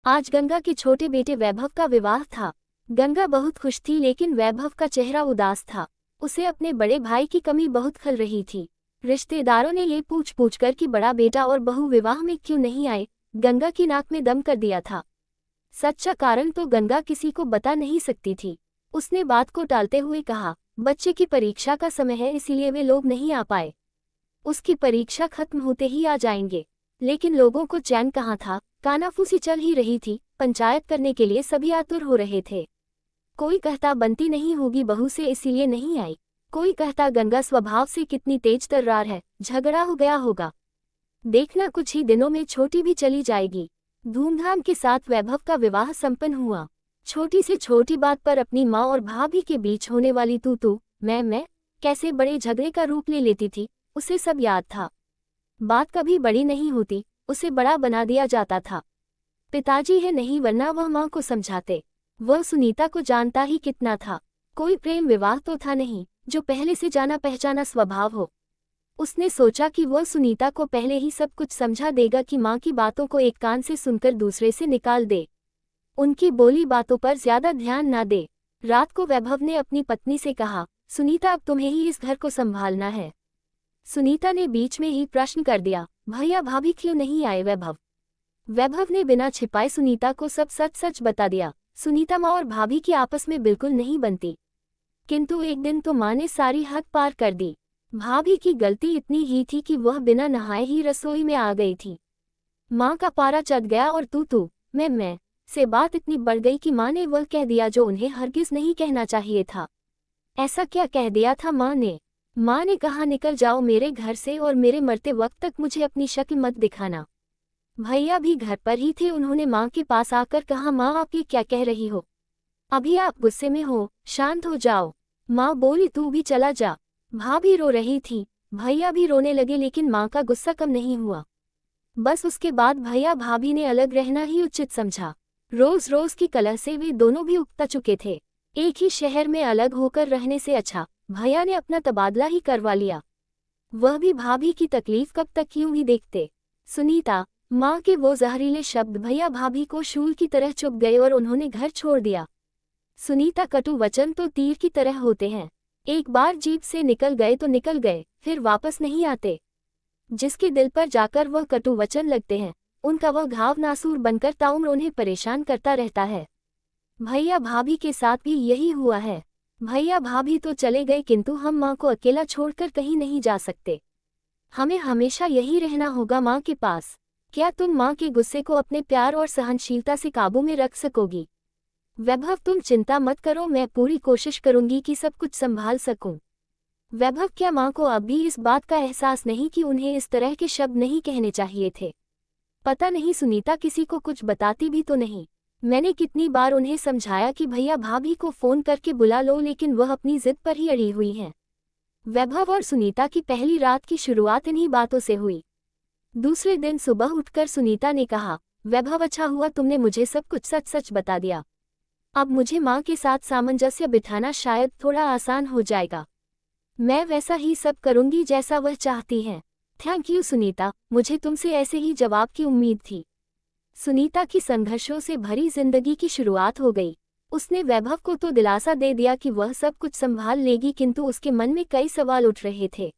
आज गंगा के छोटे बेटे वैभव का विवाह था। गंगा बहुत खुश थी लेकिन वैभव का चेहरा उदास था। उसे अपने बड़े भाई की कमी बहुत खल रही थी। रिश्तेदारों ने ये पूछ कर कि बड़ा बेटा और बहू विवाह में क्यों नहीं आए, गंगा की नाक में दम कर दिया था। सच्चा कारण तो गंगा किसी को बता नहीं सकती थी। उसने बात को टालते हुए कहा, बच्चे की परीक्षा का समय है इसीलिए वे लोग नहीं आ पाए। उसकी परीक्षा खत्म होते ही आ जाएंगे। लेकिन लोगों को चैन कहाँ था, कानाफूसी चल ही रही थी। पंचायत करने के लिए सभी आतुर हो रहे थे। कोई कहता बनती नहीं होगी बहू से इसीलिए नहीं आई, कोई कहता गंगा स्वभाव से कितनी तेज तर्रार है, झगड़ा हो गया होगा। देखना कुछ ही दिनों में छोटी भी चली जाएगी। धूमधाम के साथ वैभव का विवाह संपन्न हुआ। छोटी से छोटी बात पर अपनी माँ और भाभी के बीच होने वाली तू मैं कैसे बड़े झगड़े का रूप ले लेती थी, उसे सब याद था। बात कभी बड़ी नहीं होती, उसे बड़ा बना दिया जाता था। पिताजी है नहीं वरना वह माँ को समझाते। वह सुनीता को जानता ही कितना था। कोई प्रेम विवाह तो था नहीं जो पहले से जाना पहचाना स्वभाव हो। उसने सोचा कि वह सुनीता को पहले ही सब कुछ समझा देगा कि माँ की बातों को एक कान से सुनकर दूसरे से निकाल दे, उनकी बोली बातों पर ज्यादा ध्यान ना दे। रात को वैभव ने अपनी पत्नी से कहा, सुनीता अब तुम्हें ही इस घर को संभालना है। सुनीता ने बीच में ही प्रश्न कर दिया, भैया भाभी क्यों नहीं आए वैभव? वैभव ने बिना छिपाए सुनीता को सब सच सच बता दिया। सुनीता माँ और भाभी की आपस में बिल्कुल नहीं बनती, किंतु एक दिन तो माँ ने सारी हद पार कर दी। भाभी की गलती इतनी ही थी कि वह बिना नहाए ही रसोई में आ गई थी। माँ का पारा चढ़ गया और तू मैं से बात इतनी बढ़ गई कि माँ ने वह कह दिया जो उन्हें हरगिज नहीं कहना चाहिए था। ऐसा क्या कह दिया था माँ ने? माँ ने कहा, निकल जाओ मेरे घर से और मेरे मरते वक्त तक मुझे अपनी शक्ल मत दिखाना। भैया भी घर पर ही थे। उन्होंने माँ के पास आकर कहा, माँ आप ये क्या कह रही हो? अभी आप गुस्से में हो, शांत हो जाओ। माँ बोली, तू भी चला जा। भाभी रो रही थी, भैया भी रोने लगे लेकिन माँ का गुस्सा कम नहीं हुआ। बस उसके बाद भैया भाभी ने अलग रहना ही उचित समझा। रोज रोज की कलह से वे दोनों भी उकता चुके थे। एक ही शहर में अलग होकर रहने से अच्छा भैया ने अपना तबादला ही करवा लिया। वह भी भाभी की तकलीफ कब तक यूं ही देखते। सुनीता, माँ के वो जहरीले शब्द भैया भाभी को शूल की तरह चुभ गए और उन्होंने घर छोड़ दिया। सुनीता, कटु वचन तो तीर की तरह होते हैं, एक बार जीभ से निकल गए तो निकल गए, फिर वापस नहीं आते। जिसके दिल पर जाकर वह कटु वचन लगते हैं, उनका वह घाव नासूर बनकर ताउम्र उन्हें परेशान करता रहता है। भैया भाभी के साथ भी यही हुआ है। भैया भाभी तो चले गए किंतु हम माँ को अकेला छोड़कर कहीं नहीं जा सकते। हमें हमेशा यही रहना होगा माँ के पास। क्या तुम माँ के गुस्से को अपने प्यार और सहनशीलता से काबू में रख सकोगी? वैभव, तुम चिंता मत करो, मैं पूरी कोशिश करूंगी कि सब कुछ संभाल सकूं। वैभव, क्या माँ को अब भी इस बात का एहसास नहीं कि उन्हें इस तरह के शब्द नहीं कहने चाहिए थे? पता नहीं सुनीता किसी को कुछ बताती भी तो नहीं। मैंने कितनी बार उन्हें समझाया कि भैया भाभी को फोन करके बुला लो लेकिन वह अपनी जिद पर ही अड़ी हुई हैं। वैभव और सुनीता की पहली रात की शुरुआत इन्हीं बातों से हुई। दूसरे दिन सुबह उठकर सुनीता ने कहा, वैभव अच्छा हुआ तुमने मुझे सब कुछ सच सच बता दिया। अब मुझे माँ के साथ सामंजस्य बिठाना शायद थोड़ा आसान हो जाएगा। मैं वैसा ही सब करूंगी जैसा वह चाहती हैं। थैंक यू सुनीता, मुझे तुमसे ऐसे ही जवाब की उम्मीद थी। सुनीता की संघर्षों से भरी जिंदगी की शुरुआत हो गई। उसने वैभव को तो दिलासा दे दिया कि वह सब कुछ संभाल लेगी किंतु उसके मन में कई सवाल उठ रहे थे।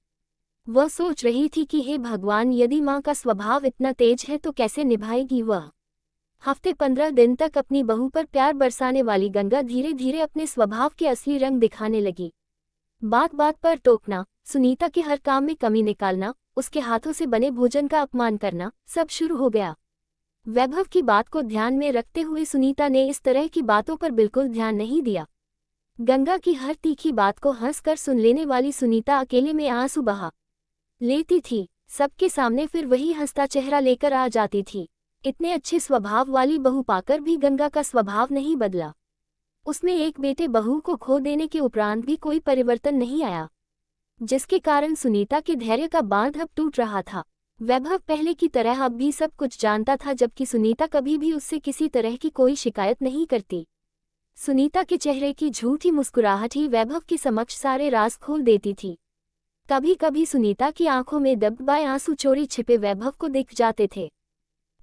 वह सोच रही थी कि हे भगवान, यदि माँ का स्वभाव इतना तेज है तो कैसे निभाएगी वह? हफ्ते 15 दिन तक अपनी बहू पर प्यार बरसाने वाली गंगा धीरे धीरे अपने स्वभाव के असली रंग दिखाने लगी। बात बात पर टोकना, सुनीता के हर काम में कमी निकालना, उसके हाथों से बने भोजन का अपमान करना, सब शुरू हो गया। वैभव की बात को ध्यान में रखते हुए सुनीता ने इस तरह की बातों पर बिल्कुल ध्यान नहीं दिया। गंगा की हर तीखी बात को हंसकर सुन लेने वाली सुनीता अकेले में आंसू बहा लेती थी। सबके सामने फिर वही हंसता चेहरा लेकर आ जाती थी। इतने अच्छे स्वभाव वाली बहू पाकर भी गंगा का स्वभाव नहीं बदला। उसमें एक बेटे बहू को खो देने के उपरांत भी कोई परिवर्तन नहीं आया, जिसके कारण सुनीता के धैर्य का बांध अब टूट रहा था। वैभव पहले की तरह अब भी सब कुछ जानता था, जबकि सुनीता कभी भी उससे किसी तरह की कोई शिकायत नहीं करती। सुनीता के चेहरे की झूठी मुस्कुराहट ही वैभव के समक्ष सारे राज खोल देती थी। कभी कभी सुनीता की आंखों में दबदबाए आंसू चोरी छिपे वैभव को दिख जाते थे।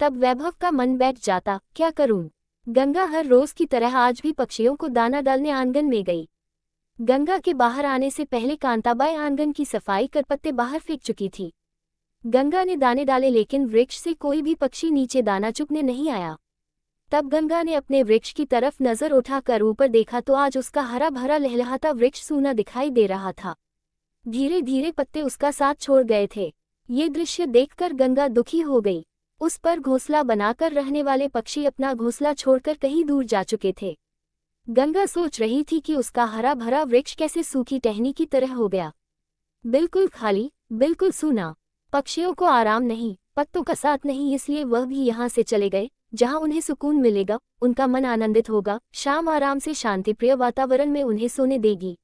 तब वैभव का मन बैठ जाता, क्या करूं? गंगा हर रोज की तरह आज भी पक्षियों को दाना डालने आंगन में गई। गंगा के बाहर आने से पहले कांताबाई आंगन की सफाई कर पत्ते बाहर फेंक चुकी थी। गंगा ने दाने डाले लेकिन वृक्ष से कोई भी पक्षी नीचे दाना चुगने नहीं आया। तब गंगा ने अपने वृक्ष की तरफ नजर उठाकर ऊपर देखा तो आज उसका हरा भरा लहलहाता वृक्ष सूना दिखाई दे रहा था। धीरे धीरे पत्ते उसका साथ छोड़ गए थे। ये दृश्य देखकर गंगा दुखी हो गई। उस पर घोंसला बनाकर रहने वाले पक्षी अपना घोंसला छोड़कर कहीं दूर जा चुके थे। गंगा सोच रही थी कि उसका हरा भरा वृक्ष कैसे सूखी टहनी की तरह हो गया, बिल्कुल खाली, बिल्कुल सूना। पक्षियों को आराम नहीं, पत्तों का साथ नहीं, इसलिए वह भी यहाँ से चले गए जहाँ उन्हें सुकून मिलेगा, उनका मन आनंदित होगा, शाम आराम से शांतिप्रिय वातावरण में उन्हें सोने देगी।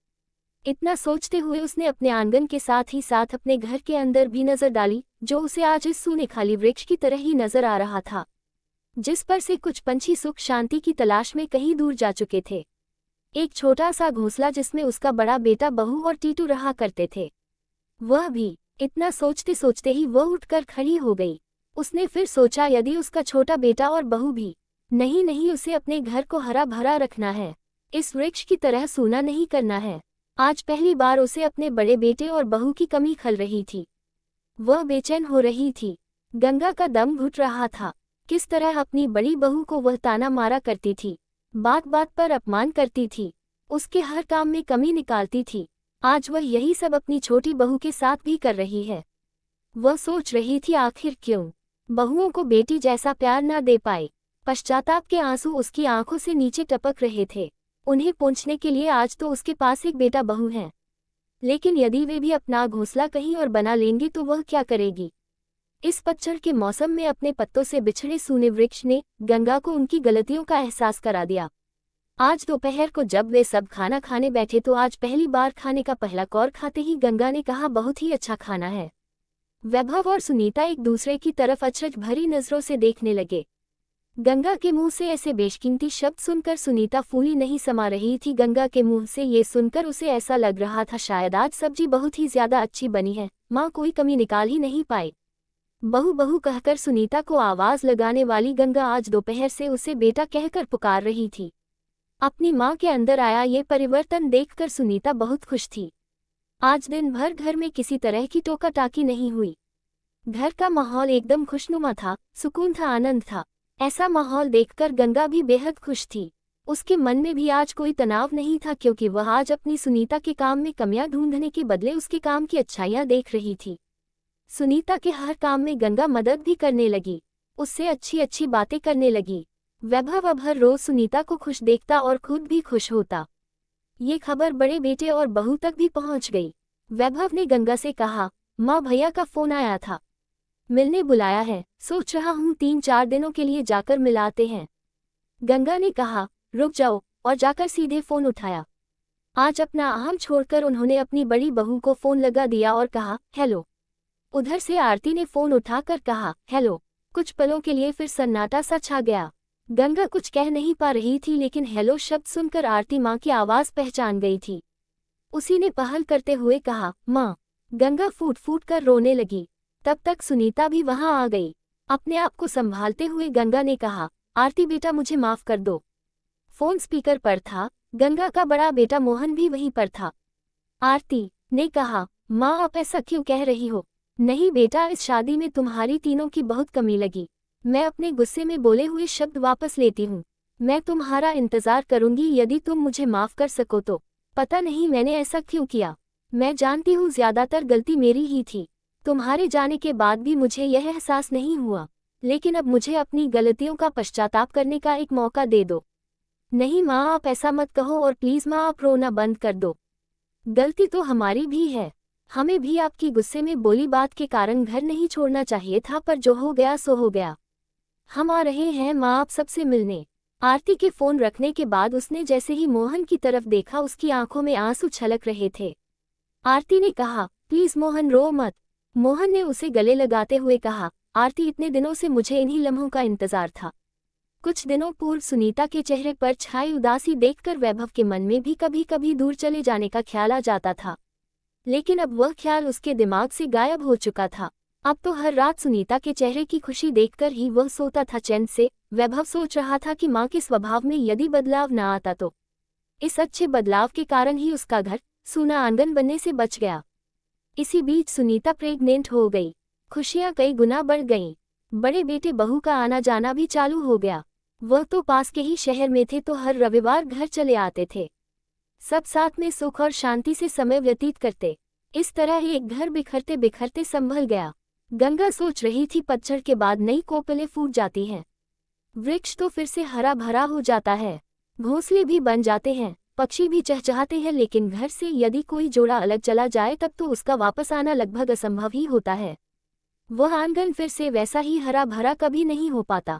इतना सोचते हुए उसने अपने आंगन के साथ ही साथ अपने घर के अंदर भी नजर डाली, जो उसे आज इस सूने खाली वृक्ष की तरह ही नजर आ रहा था, जिस पर से कुछ पंछी सुख शांति की तलाश में कहीं दूर जा चुके थे। एक छोटा सा घोंसला जिसमें उसका बड़ा बेटा बहू और टीटू रहा करते थे। वह भी इतना सोचते सोचते ही वह उठकर खड़ी हो गई। उसने फिर सोचा, यदि उसका छोटा बेटा और बहू भी नहीं नहीं, उसे अपने घर को हरा भरा रखना है, इस वृक्ष की तरह सूना नहीं करना है। आज पहली बार उसे अपने बड़े बेटे और बहू की कमी खल रही थी। वह बेचैन हो रही थी। गंगा का दम घुट रहा था। किस तरह अपनी बड़ी बहू को वह ताना मारा करती थी, बात बात पर अपमान करती थी, उसके हर काम में कमी निकालती थी। आज वह यही सब अपनी छोटी बहू के साथ भी कर रही है। वह सोच रही थी, आखिर क्यों बहुओं को बेटी जैसा प्यार न दे पाए। पश्चाताप के आंसू उसकी आंखों से नीचे टपक रहे थे। उन्हें पोंछने के लिए आज तो उसके पास एक बेटा बहू है, लेकिन यदि वे भी अपना घोंसला कहीं और बना लेंगे तो वह क्या करेगी? इस पतझड़ के मौसम में अपने पत्तों से बिछड़े सूने वृक्ष ने गंगा को उनकी गलतियों का एहसास करा दिया। आज दोपहर को जब वे सब खाना खाने बैठे तो आज पहली बार खाने का पहला कौर खाते ही गंगा ने कहा, बहुत ही अच्छा खाना है। वैभव और सुनीता एक दूसरे की तरफ अचरज भरी नजरों से देखने लगे। गंगा के मुंह से ऐसे बेशकीमती शब्द सुनकर सुनीता फूली नहीं समा रही थी। गंगा के मुंह से ये सुनकर उसे ऐसा लग रहा था, शायद आज सब्जी बहुत ही ज्यादा अच्छी बनी है, माँ कोई कमी निकाल ही नहीं पाई। बहू बहू कहकर सुनीता को आवाज लगाने वाली गंगा आज दोपहर से उसे बेटा कहकर पुकार रही थी। अपनी माँ के अंदर आया ये परिवर्तन देखकर सुनीता बहुत खुश थी। आज दिन भर घर में किसी तरह की टोका टाकी नहीं हुई। घर का माहौल एकदम खुशनुमा था, सुकून था, आनंद था। ऐसा माहौल देखकर गंगा भी बेहद खुश थी। उसके मन में भी आज कोई तनाव नहीं था, क्योंकि वह आज अपनी सुनीता के काम में कमियां ढूंढने के बदले उसके काम की अच्छाइयां देख रही थी। सुनीता के हर काम में गंगा मदद भी करने लगी, उससे अच्छी अच्छी बातें करने लगी। वैभव अब हर रोज सुनीता को खुश देखता और खुद भी खुश होता। ये खबर बड़े बेटे और बहू तक भी पहुंच गई। वैभव ने गंगा से कहा, माँ भैया का फोन आया था, मिलने बुलाया है, सोच रहा हूँ 3-4 दिनों के लिए जाकर मिलाते हैं। गंगा ने कहा, रुक जाओ, और जाकर सीधे फोन उठाया। आज अपना अहम छोड़कर उन्होंने अपनी बड़ी बहू को फोन लगा दिया और कहा, हेलो। उधर से आरती ने फोन उठाकर कहा, हेलो। कुछ पलों के लिए फिर सन्नाटा सा छा गया। गंगा कुछ कह नहीं पा रही थी, लेकिन हेलो शब्द सुनकर आरती माँ की आवाज पहचान गई थी। उसी ने पहल करते हुए कहा, माँ। गंगा फूट फूट कर रोने लगी। तब तक सुनीता भी वहां आ गई। अपने आप को संभालते हुए गंगा ने कहा, आरती बेटा मुझे माफ कर दो। फोन स्पीकर पर था। गंगा का बड़ा बेटा मोहन भी वहीं पर था। आरती ने कहा, माँ आप ऐसा क्यों कह रही हो? नहीं बेटा, इस शादी में तुम्हारी तीनों की बहुत कमी लगी। मैं अपने गुस्से में बोले हुए शब्द वापस लेती हूँ। मैं तुम्हारा इंतजार करूंगी यदि तुम मुझे माफ कर सको तो। पता नहीं मैंने ऐसा क्यों किया। मैं जानती हूँ ज्यादातर गलती मेरी ही थी। तुम्हारे जाने के बाद भी मुझे यह एहसास नहीं हुआ, लेकिन अब मुझे अपनी गलतियों का पश्चाताप करने का एक मौका दे दो। नहीं माँ आप ऐसा मत कहो, और प्लीज माँ आप रोना बंद कर दो। गलती तो हमारी भी है। हमें भी आपकी गुस्से में बोली बात के कारण घर नहीं छोड़ना चाहिए था, पर जो हो गया सो हो गया। हम आ रहे हैं माँ आप सबसे मिलने। आरती के फोन रखने के बाद उसने जैसे ही मोहन की तरफ देखा, उसकी आंखों में आंसू छलक रहे थे। आरती ने कहा, प्लीज मोहन रो मत। मोहन ने उसे गले लगाते हुए कहा, आरती इतने दिनों से मुझे इन्हीं लम्हों का इंतजार था। कुछ दिनों पूर्व सुनीता के चेहरे पर छाई उदासी देखकर वैभव के मन में भी कभी कभी दूर चले जाने का ख्याल आ जाता था, लेकिन अब वह ख्याल उसके दिमाग से गायब हो चुका था। अब तो हर रात सुनीता के चेहरे की खुशी देखकर ही वह सोता था चैन से। वैभव सोच रहा था कि माँ के स्वभाव में यदि बदलाव न आता तो इस अच्छे बदलाव के कारण ही उसका घर सूना आंगन बनने से बच गया। इसी बीच सुनीता प्रेग्नेंट हो गई। खुशियां कई गुना बढ़ गईं। बड़े बेटे बहू का आना जाना भी चालू हो गया। वह तो पास के ही शहर में थे तो हर रविवार घर चले आते थे। सब साथ में सुख और शांति से समय व्यतीत करते। इस तरह एक घर बिखरते बिखरते संभल गया। गंगा सोच रही थी पतझड़ के बाद नई कोपलें फूट जाती हैं। वृक्ष तो फिर से हरा भरा हो जाता है। घोंसले भी बन जाते हैं, पक्षी भी चहचहाते हैं, लेकिन घर से यदि कोई जोड़ा अलग चला जाए तब तो उसका वापस आना लगभग असंभव ही होता है। वह आंगन फिर से वैसा ही हरा भरा कभी नहीं हो पाता।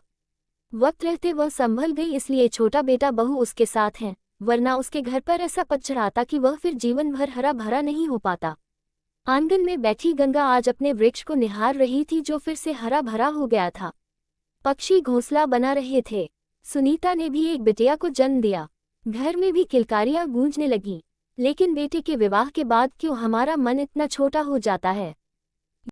वक्त रहते वह संभल गई, इसलिए छोटा बेटा बहू उसके साथ हैं, वरना उसके घर पर ऐसा पतझड़ आता कि वह फिर जीवन भर हरा भरा नहीं हो पाता। आंगन में बैठी गंगा आज अपने वृक्ष को निहार रही थी जो फिर से हरा भरा हो गया था। पक्षी घोंसला बना रहे थे। सुनीता ने भी एक बिटिया को जन्म दिया। घर में भी किलकारियां गूंजने लगीं। लेकिन बेटे के विवाह के बाद क्यों हमारा मन इतना छोटा हो जाता है।